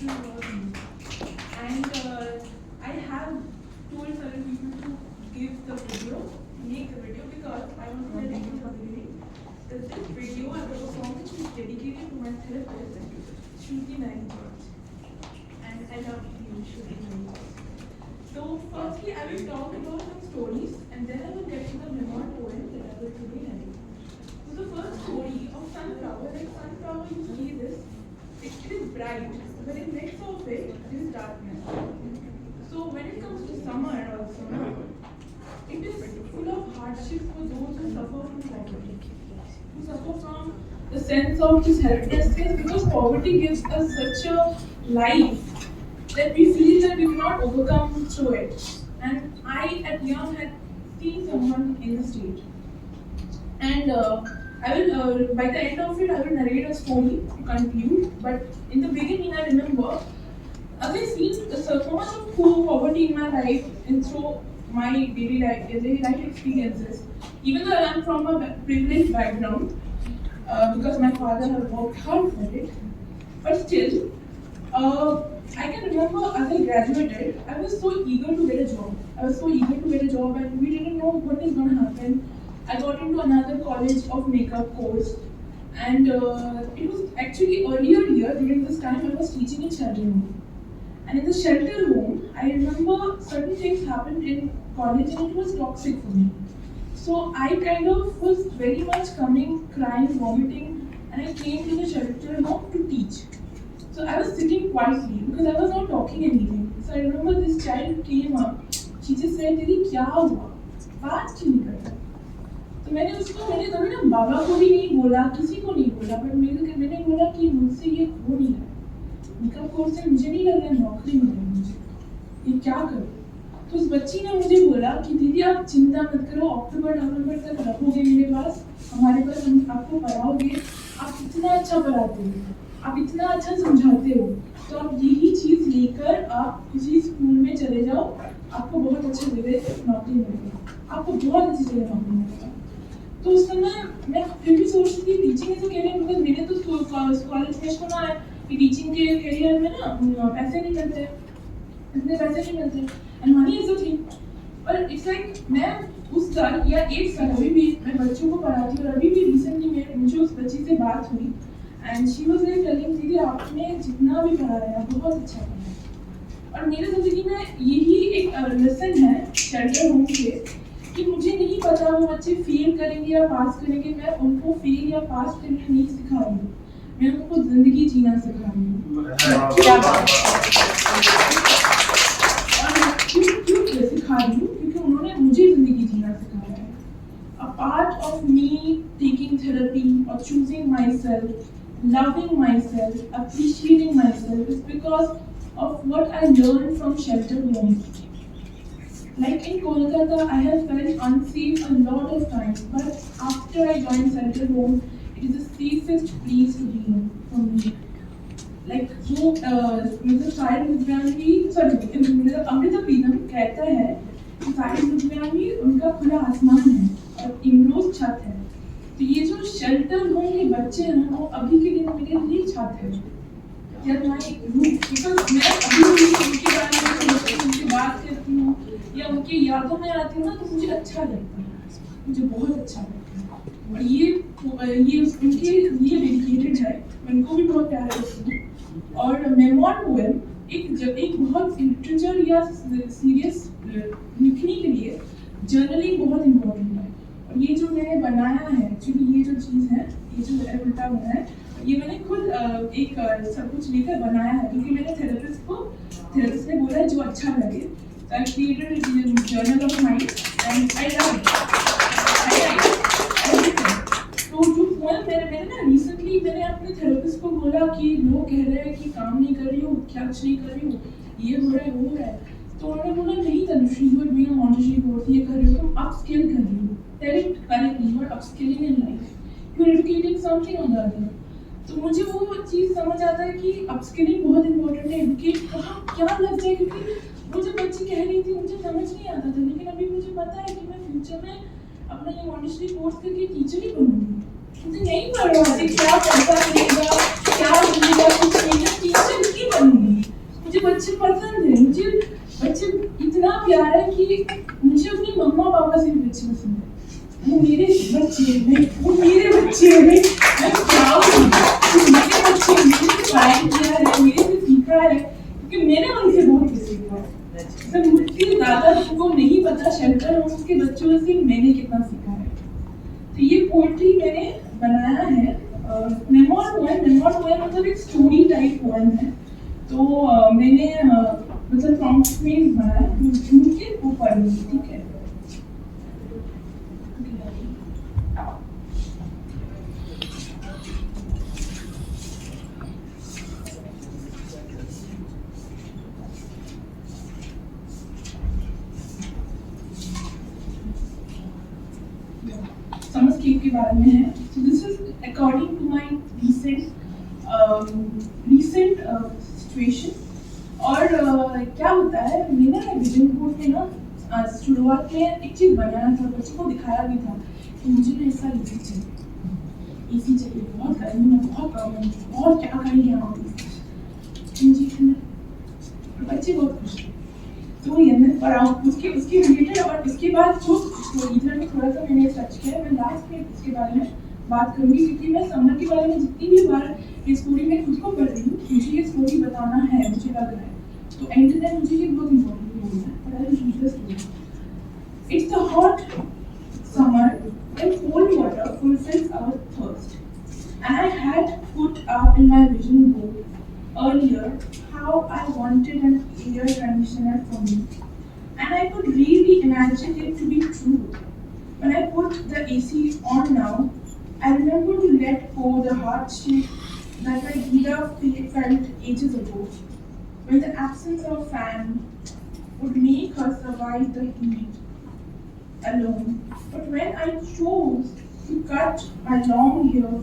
was me. And I have told certain people to give the video, make the video, because I want to tell you from the beginning that this video and the performance is dedicated to my therapist, Shruti Nine George. And I love you, Shruti Nine George. So firstly, I will talk about some stories, and then I will get to the memoir poem that I will today narrate. So the first story of sunflower, like sunflower, you see this, it is bright, but in next of it, there is darkness. So when it comes to summer also, it is full of hardship for those who suffer from poverty, who suffer from the sense of just helplessness, because poverty gives us such a life that we feel that we cannot overcome through it. And I, at young, had seen someone in the state. And I will, by the end of it, I will narrate a story to conclude. But in the beginning, I remember, as I seen so much of poverty in my life and through my daily life experiences, even though I am from a privileged background, because my father has worked hard for it, but still, I can remember as I graduated, I was so eager to get a job. And we didn't know what is going to happen. I got into another college of makeup course, and it was actually earlier year during this time I was teaching in shelter home. And in the shelter home, I remember certain things happened in college and it was toxic for me. So I kind of was very much coming, crying, vomiting, and I came to the shelter home to teach. So I was sitting quietly because I was not talking anything. So I remember this child came up. She just said, "Didi, क्या हुआ? बात क्यों नहीं करता?" तो मैंने कभी ना बाबा को भी नहीं बोला, किसी को नहीं बोला, बट मैंने बोला कि मुझसे ये हो नहीं रहा। मेकअप कोर्स से मुझे नहीं लग रहा नौकरी मिल रही मुझे, ये क्या करूँ? तो उस बच्ची ने मुझे बोला कि दीदी आप चिंता मत करो, अक्टूबर नवंबर तक रहोगे मेरे पास, हमारे पास हम आपको पढ़ाओगे, आप इतना अच्छा पढ़ाते हो, आप इतना अच्छा समझाते हो, तो आप यही चीज़ लेकर आप किसी स्कूल में चले जाओ, आपको बहुत अच्छी जगह नौकरी मिलेगी, आपको बहुत अच्छी जगह नौकरी मिलेगी। तो उस समय मैं फिर भी सोचती थी टीचिंग इज करियर, बिकॉज मैंने तो कॉलेज में सुना है कि टीचिंग के करियर में ना पैसे नहीं मिलते, इतने पैसे नहीं मिलते, and money is a thing. और इट्स लाइक मैं उस साल या एक साल अभी भी मैं बच्चों को पढ़ाती हूँ, और अभी भी रिसेंटली मुझे उस बच्ची से बात हुई, and she was like telling दीदी आपने जितना भी पढ़ाया है बहुत अच्छा पढ़ाया। और मेरी ज़िंदगी में यही एक लेसन है शेल्टर होम से कि मुझे नहीं पता वो बच्चे फेल करेंगे या पास करेंगे, मैं उनको फेल या पास करना नहीं सिखा रही हूँ, मैं उनको जिंदगी जीना सिखा रही हूँ। क्या बात और क्यों सिखा रही हूँ? क्योंकि उन्होंने मुझे जिंदगी जीना सिखाया है। A part of me taking therapy or choosing myself, loving myself, appreciating myself is because of what I learned from shelter homes. Like in Kolkata, I have felt unsafe a lot of times, but after I joined shelter home, it is the safest place to be in for me. Like जो मतलब शायद लुधियानवी मतलब अमृता प्रीतम कहता है कि शायद लुधियानवी उनका खुला आसमान है और इमरोज छत है। तो ये जो शेल्टर होम के बच्चे हैं वो अभी के लिए मेरे लिए छत है। यार माय रूप, बिकॉज मैं अभी भी उनके बारे में सोचती हूँ, उनसे बात करती हूँ या उनकी यादों में आती हूँ ना, तो मुझे अच्छा लगता है, मुझे बहुत अच्छा लगता है। और ये उनके लिए डेडिकेटेड है, मैं उनको भी बहुत प्यार करती हूँ। और मेमोर पोएम एक बहुत लिटरेचर या सीरियस लिखने के लिए जर्नलिंग बहुत इम्पोर्टेंट है। और ये जो मैंने बनाया है, एक्चुअली ये जो चीज़ है, ये जो उल्टा हुआ है, ये मैंने खुद एक सब कुछ लेकर बनाया है, क्योंकि मैंने थेरेपिस्ट ने बोला है जो अच्छा लगे। So I created a journal of mine and I write everything. तो जो पोएम मैंने ना रिसेंटली मैंने अपने थेरेपिस्ट को बोला कि लोग कह रहे हैं कि काम नहीं कर रही हो, क्या कुछ नहीं कर रही हो, ये हो रहा है वो हो रहा है, तो उन्होंने बोला नहीं Tanushree, you are doing a Montessori course, ये कर रही हो, तुम अपस्किल कर रही हो, tell it correctly, you are upskilling in life, you are educating something on the other. तो मुझे वो चीज़ समझ आता है कि अपस्किलिंग बहुत इंपॉर्टेंट है, एजुकेट कहाँ क्या लग जाए, क्योंकि वो जो बच्ची कह रही थी मुझे समझ नहीं आता था, लेकिन अभी मुझे पता है कि मैं फ्यूचर में अपना ये मॉन्टेसरी कोर्स करके टीचर ही बनूंगी। मुझे नहीं पता क्या पैसा मिलेगा, क्या मिलेगा, कुछ नहीं, टीचर ही बनूंगी। पसंद है, वो मेरे बच्चे हैं, वो मेरे बच्चे हैं, मैं प्राउड हूँ कि मेरे बच्चे मेरे से पढ़ाई किया है, मेरे से सीखा है, क्योंकि मैंने उनसे बहुत कुछ सीखा है। जब मुझसे दादा को नहीं पता शंकर और उसके बच्चों से मैंने कितना सीखा है। तो ये पोएट्री मैंने बनाया है, मेमोर पोएम मतलब एक स्टोरी टाइप पोएम है। तो मैंने मतलब प्रॉम्प्ट में बनाया, ढूंढ के वो पढ़ूंगी, ठीक है। समर स्केप के बारे में है। So this is according to my recent situation। और क्या होता है, मेरा ना विजन बोर्ड में ना शुरुआत में एक चीज बनाया था, बच्चों को दिखाया भी था कि मुझे ना ऐसा एसी चाहिए, एसी चाहिए, बहुत गर्मी में बहुत प्रॉब्लम है, और क्या करेंगे हम बच्चे बहुत खुश थे। तो ये मैं पढ़ाऊँ उसके रिलेटेड, और उसके बाद जो इधर में थोड़ा सा मैंने सर्च किया, मैं लास्ट में इसके बारे में बात करूँगी, क्योंकि मैं समर के बारे में जितनी भी बार ये स्टोरी मैं खुद को पढ़ रही हूँ, मुझे ये स्टोरी बताना है, मुझे लग रहा है। तो एंड में मुझे ये बहुत इम्पोर्टेंट बोलना है, but I will read the story। It's the hot summer and cold water fulfills our thirst, and I had put up in my vision board earlier how I wanted an air conditioner for me, and I could really imagine it to be true. When I put the AC on now, I remember to let go the hardship that my Gita felt ages ago, when the absence of fan would make her survive the heat alone. But when I chose to cut my long hair